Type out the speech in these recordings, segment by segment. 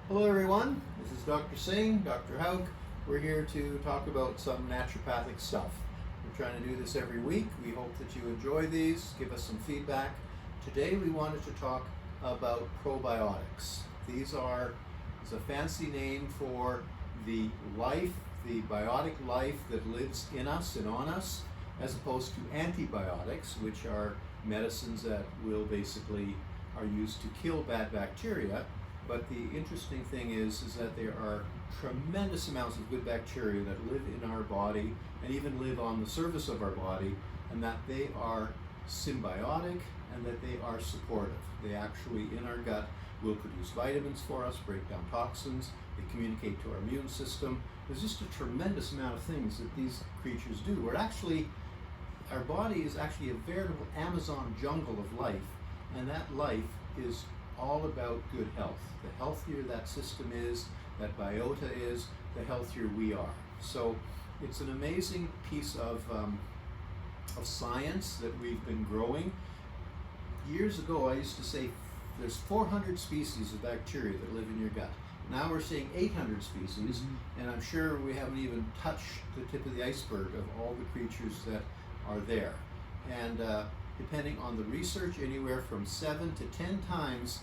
Hello everyone, this is Dr. Singh, Dr. Hauk. We're here to talk about some naturopathic stuff. We're trying to do this every week. We hope that you enjoy these, give us some feedback. Today we wanted to talk about probiotics. These are, it's a fancy name for the life, the biotic life that lives in us and on us, as opposed to antibiotics, which are medicines that will basically are used to kill bad bacteria. But the interesting thing is that there are tremendous amounts of good bacteria that live in our body and even live on the surface of our body, and that they are symbiotic and that they are supportive. They actually, in our gut, will produce vitamins for us, break down toxins, they communicate to our immune system. There's just a tremendous amount of things that these creatures do. Our body is actually a veritable Amazon jungle of life, and that life is all about good health. The healthier that system is, that biota is, the healthier we are. So it's an amazing piece of science that we've been growing. Years ago, I used to say there's 400 species of bacteria that live in your gut. Now we're seeing 800 species, and I'm sure we haven't even touched the tip of the iceberg of all the creatures that are there. And depending on the research, anywhere from 7 to 10 times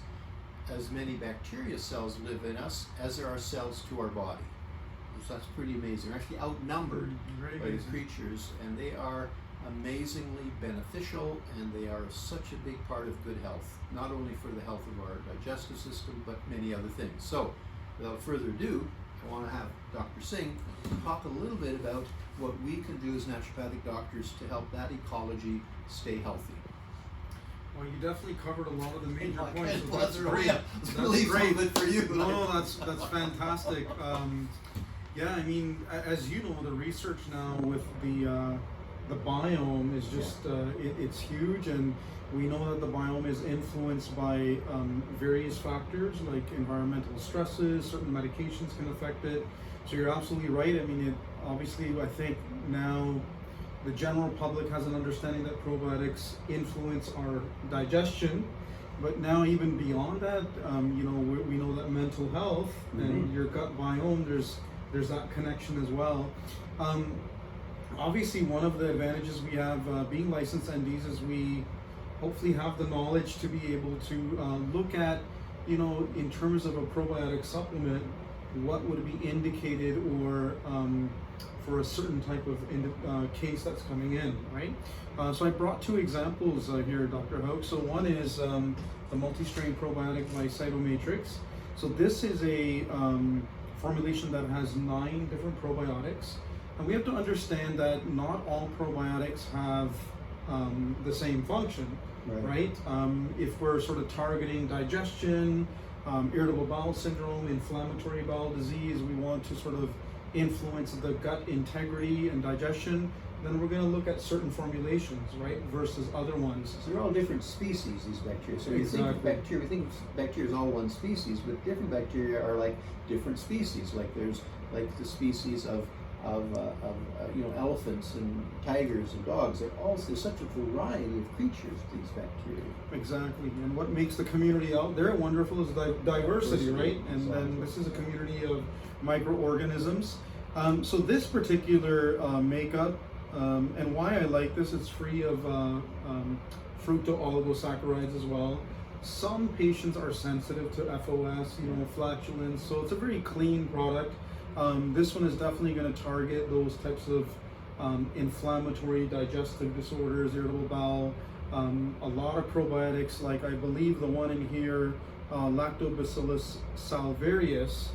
as many bacteria cells live in us as there are cells to our body. So that's pretty amazing. We're actually outnumbered by these creatures, and they are amazingly beneficial, and they are such a big part of good health, not only for the health of our digestive system, but many other things. So without further ado, I want to have Dr. Singh talk a little bit about what we can do as naturopathic doctors to help that ecology stay healthy. Well, you definitely covered a lot of the major points. So that's great. That's great For you. No, that's fantastic. Yeah, I mean, as you know, the research now with the biome is just it's huge, and we know that the biome is influenced by various factors like environmental stresses. Certain medications can affect it. So you're absolutely right. I mean, obviously, I think now the general public has an understanding that probiotics influence our digestion, but now even beyond that, we know that mental health and your gut biome, there's that connection as well. Obviously, one of the advantages we have being licensed NDs is we hopefully have the knowledge to be able to look at, in terms of a probiotic supplement, what would be indicated or for a certain type of case that's coming in, right? So I brought two examples here, Dr. Hauk. So one is the multi-strain probiotic by Cytomatrix. So this is a formulation that has 9 different probiotics. And we have to understand that not all probiotics have the same function, right? If we're sort of targeting digestion, irritable bowel syndrome, inflammatory bowel disease, we want to sort of influence the gut integrity and digestion, then we're going to look at certain formulations, right, versus other ones. So they're all different species, these bacteria. So Exactly. we think of bacteria as all one species, but different bacteria are like different species. Like there's like the species of elephants and tigers and dogs. There's such a variety of creatures, these bacteria. Exactly, and what makes the community out there wonderful is diversity, right? And then this is a community of microorganisms. So this particular makeup, and why I like this, it's free of fructo-oligosaccharides as well. Some patients are sensitive to FOS, flatulence, so it's a very clean product. This one is definitely going to target those types of inflammatory digestive disorders, irritable bowel, a lot of probiotics, like I believe the one in here, Lactobacillus salvarius,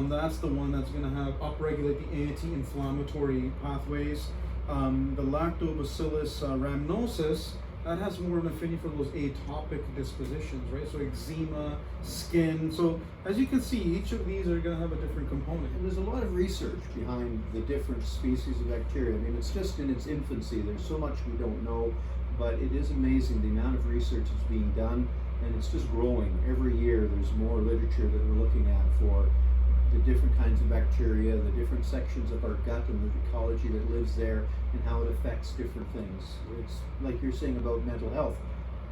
that's the one that's going to have upregulate the anti-inflammatory pathways. The Lactobacillus rhamnosus, that has more of an affinity for those atopic dispositions, right? So eczema, skin. So as you can see, each of these are going to have a different component. And there's a lot of research behind the different species of bacteria. I mean, it's just in its infancy. There's so much we don't know, but it is amazing the amount of research that's being done, and it's just growing. Every year there's more literature that we're looking at for the different kinds of bacteria, the different sections of our gut and the ecology that lives there, and how it affects different things. It's like you're saying about mental health.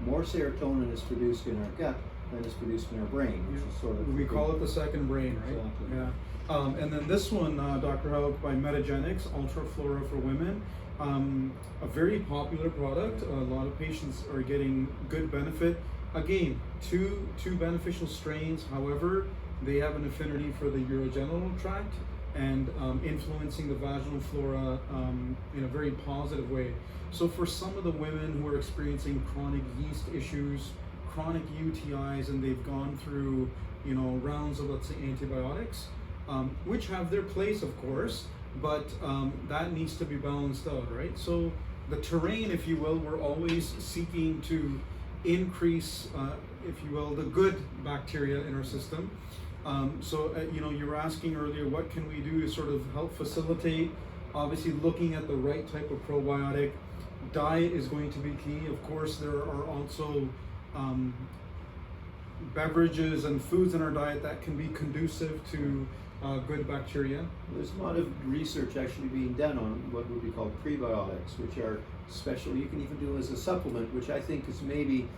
More serotonin is produced in our gut, than is produced in our brain, which is sort of we call it the second brain, right? Exactly. Yeah. And then this one, Dr. Hauk, by Metagenics, Ultra Flora for Women. A very popular product. A lot of patients are getting good benefit. Again, two beneficial strains. However, they have an affinity for the urogenital tract and influencing the vaginal flora in a very positive way. So for some of the women who are experiencing chronic yeast issues, chronic UTIs, and they've gone through, you know, rounds of, let's say, antibiotics, which have their place, of course, but that needs to be balanced out, right? So the terrain, if you will, we're always seeking to increase, if you will, the good bacteria in our system. You know, you were asking earlier, what can we do to sort of help facilitate? Obviously, looking at the right type of probiotic. Diet is going to be key. Of course, there are also beverages and foods in our diet that can be conducive to good bacteria. There's a lot of research actually being done on what would be called prebiotics, which are special. You can even do as a supplement, which I think is maybe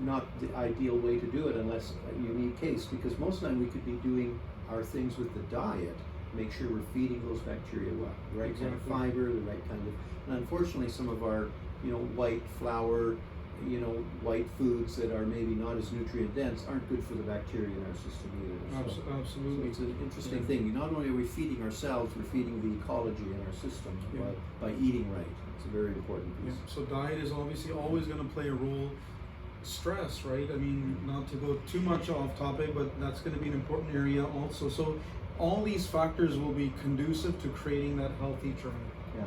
not the ideal way to do it unless a unique case, because most of the time we could be doing our things with the diet, make sure we're feeding those bacteria well, the right kind of fiber, the right kind of, and unfortunately some of our, you know, white flour, you know, white foods that are maybe not as nutrient dense aren't good for the bacteria in our system either. So, Absolutely. so it's an interesting thing. Not only are we feeding ourselves, we're feeding the ecology in our system by eating right. It's a very important piece. So diet is obviously always going to play a role. Stress, right? I mean, not to go too much off topic, but that's going to be an important area also. So all these factors will be conducive to creating that healthy terrain. Yeah.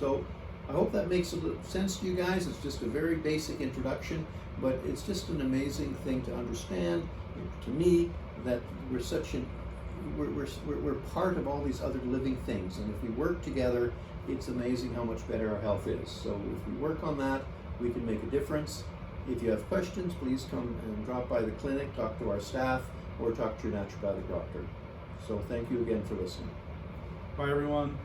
So I hope that makes a little sense to you guys. It's just a very basic introduction, but it's just an amazing thing to understand, to me, that we're such an we're part of all these other living things, and if we work together, it's amazing how much better our health is. So if we work on that, we can make a difference. If you have questions, please come and drop by the clinic, talk to our staff, or talk to your naturopathic doctor. So thank you again for listening. Bye, everyone.